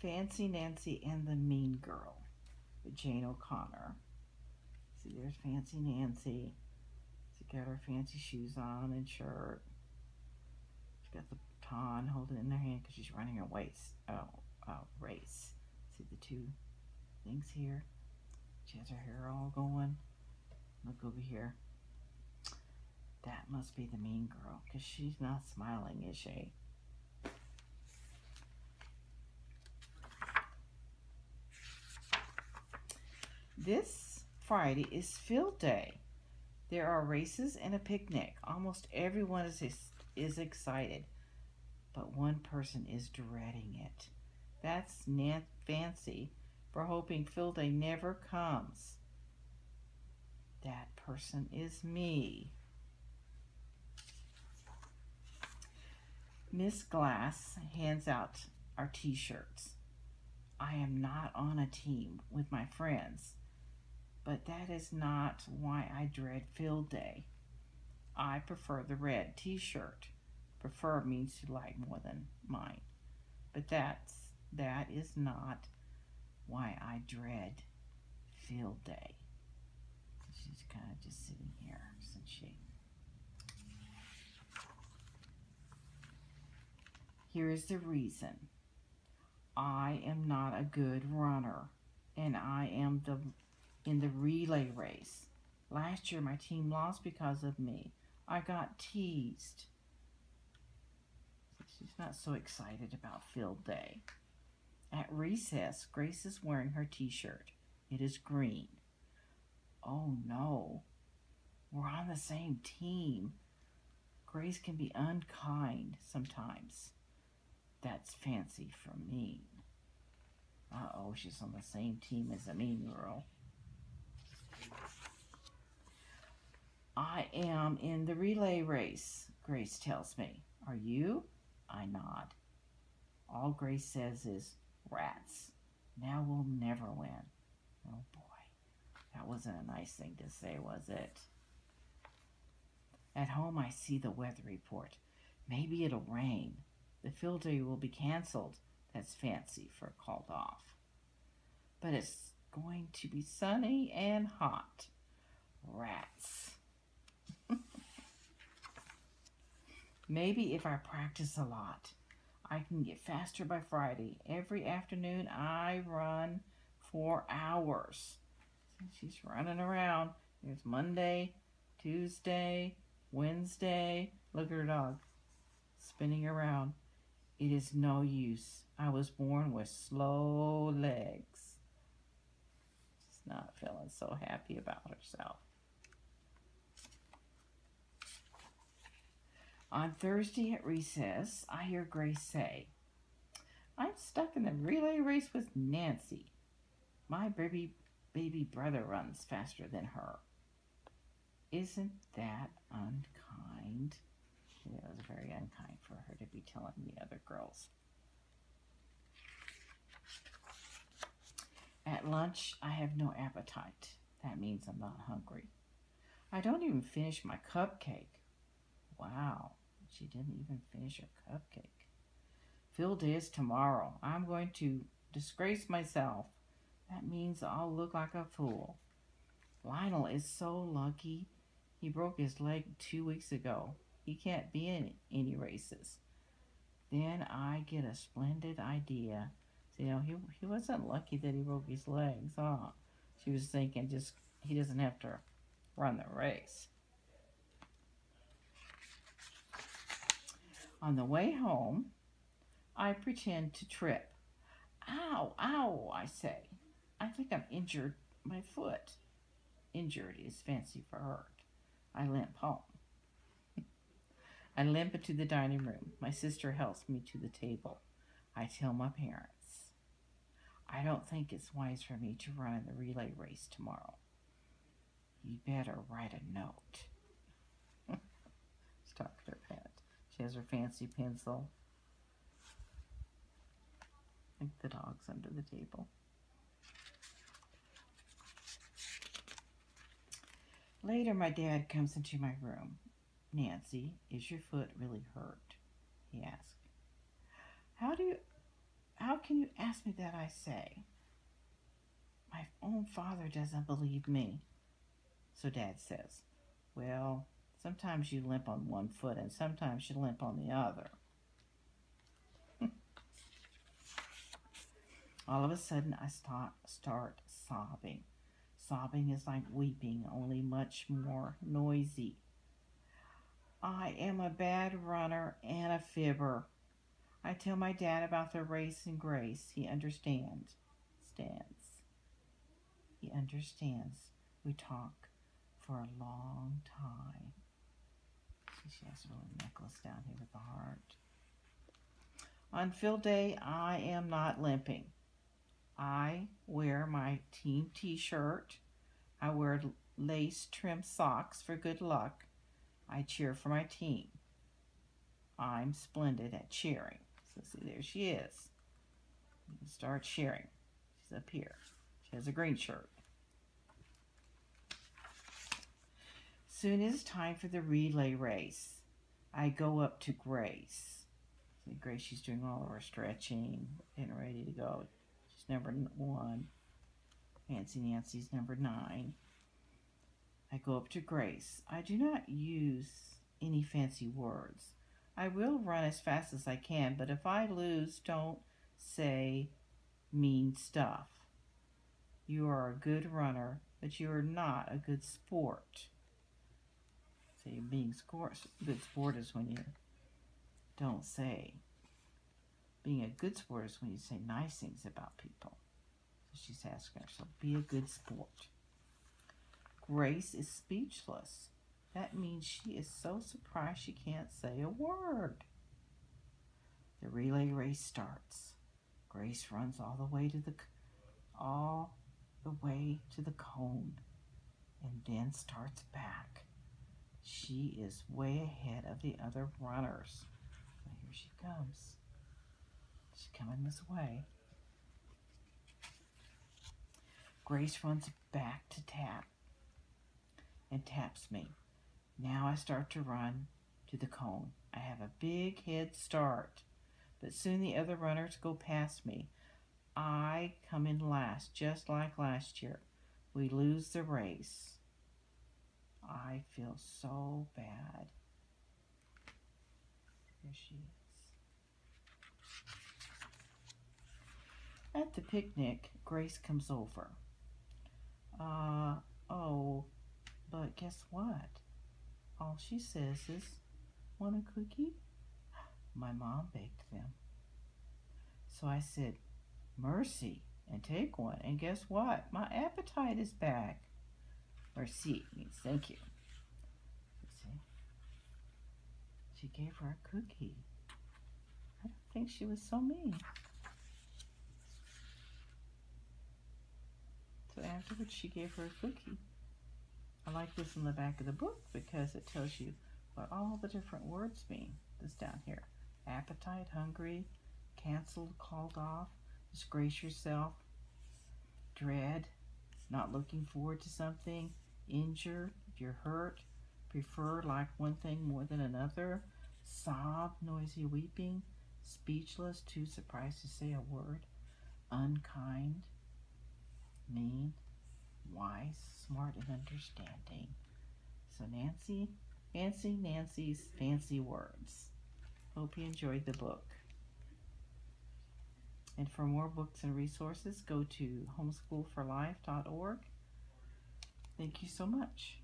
Fancy Nancy and the Mean Girl with Jane O'Connor. See, there's Fancy Nancy. She's got her fancy shoes on and shirt. She's got the baton holding it in her hand because she's running a race. See the two things here? She has her hair all going. Look over here. That must be the mean girl because she's not smiling, is she? This Friday is field day. There are races and a picnic. Almost everyone is excited, but one person is dreading it. That's Fancy for hoping field day never comes. That person is me. Miss Glass hands out our t-shirts. I am not on a team with my friends, but that is not why I dread field day. I prefer the red t-shirt. Prefer means to like more than mine. But that is not why I dread field day. She's kind of just sitting here, isn't she? Here is the reason. I am not a good runner, and I am in the relay race. Last year, my team lost because of me. I got teased. She's not so excited about field day. At recess, Grace is wearing her t-shirt. It is green. Oh no, we're on the same team. Grace can be unkind sometimes. That's Fancy for mean. Uh-oh, she's on the same team as a mean girl. I am in the relay race, Grace tells me. Are you? I nod. All Grace says is, rats. Now we'll never win. Oh boy, that wasn't a nice thing to say, was it? At home, I see the weather report. Maybe it'll rain. The field day will be canceled. That's Fancy for called off. But it's going to be sunny and hot. Rats. Maybe if I practice a lot, I can get faster by Friday. Every afternoon, I run for hours. She's running around. There's Monday, Tuesday, Wednesday. Look at her dog spinning around. It is no use. I was born with slow legs. She's not feeling so happy about herself. On Thursday at recess, I hear Grace say, I'm stuck in the relay race with Nancy. My baby brother runs faster than her. Isn't that unkind? It was very unkind for her to be telling the other girls. At lunch, I have no appetite. That means I'm not hungry. I don't even finish my cupcake. Wow, she didn't even finish her cupcake. Field day is tomorrow. I'm going to disgrace myself. That means I'll look like a fool. Lionel is so lucky. He broke his leg 2 weeks ago. He can't be in any races. Then I get a splendid idea. So, you know, he wasn't lucky that he broke his legs, huh? She was thinking just he doesn't have to run the race. On the way home, I pretend to trip. Ow, ow, I say. I think I'm injured my foot. Injured is Fancy for hurt. I limp home. I limp into the dining room. My sister helps me to the table. I tell my parents. I don't think it's wise for me to run in the relay race tomorrow. You better write a note. She's talking to her pet. She has her fancy pencil. I think the dog's under the table. Later, my dad comes into my room. Nancy, is your foot really hurt? He asked. How can you ask me that, I say? My own father doesn't believe me. So Dad says, well, sometimes you limp on one foot and sometimes you limp on the other. All of a sudden, I start sobbing. Sobbing is like weeping, only much more noisy. I am a bad runner and a fibber. I tell my dad about the race and grace. He understands. He understands. We talk for a long time. See, she has a little necklace down here with the heart. On field day, I am not limping. I wear my team t-shirt. I wear lace trim socks for good luck. I cheer for my team. I'm splendid at cheering. So see, there she is. You can start cheering. She's up here. She has a green shirt. Soon it is time for the relay race. I go up to Grace. See, Grace, she's doing all of her stretching, getting ready to go. She's number 1. Fancy Nancy's number 9. I go up to Grace. I do not use any fancy words. I will run as fast as I can, but if I lose, don't say mean stuff. You are a good runner, but you are not a good sport. So being a good sport is when you don't say. Being a good sport is when you say nice things about people. So she's asking her, so be a good sport. Grace is speechless. That means she is so surprised she can't say a word. The relay race starts. Grace runs all the way to the cone and then starts back. She is way ahead of the other runners. So here she comes. She's coming this way. Grace runs back to tap and taps me. Now I start to run to the cone. I have a big head start, but soon the other runners go past me. I come in last, just like last year. We lose the race. I feel so bad. Here she is. At the picnic, Grace comes over. Oh, but guess what? All she says is, want a cookie? My mom baked them. So I said, mercy, and take one. And guess what? My appetite is back. Merci means thank you. See? She gave her a cookie. I don't think she was so mean. So afterwards, she gave her a cookie. I like this in the back of the book because it tells you what all the different words mean. This down here. Appetite, hungry, canceled, called off, disgrace yourself, dread, not looking forward to something, injured, if you're hurt, prefer, like one thing more than another, sob, noisy weeping, speechless, too surprised to say a word, unkind, mean, wise, smart, and understanding. So Nancy's fancy words. Hope you enjoyed the book. And for more books and resources, go to homeschoolforlife.org. Thank you so much.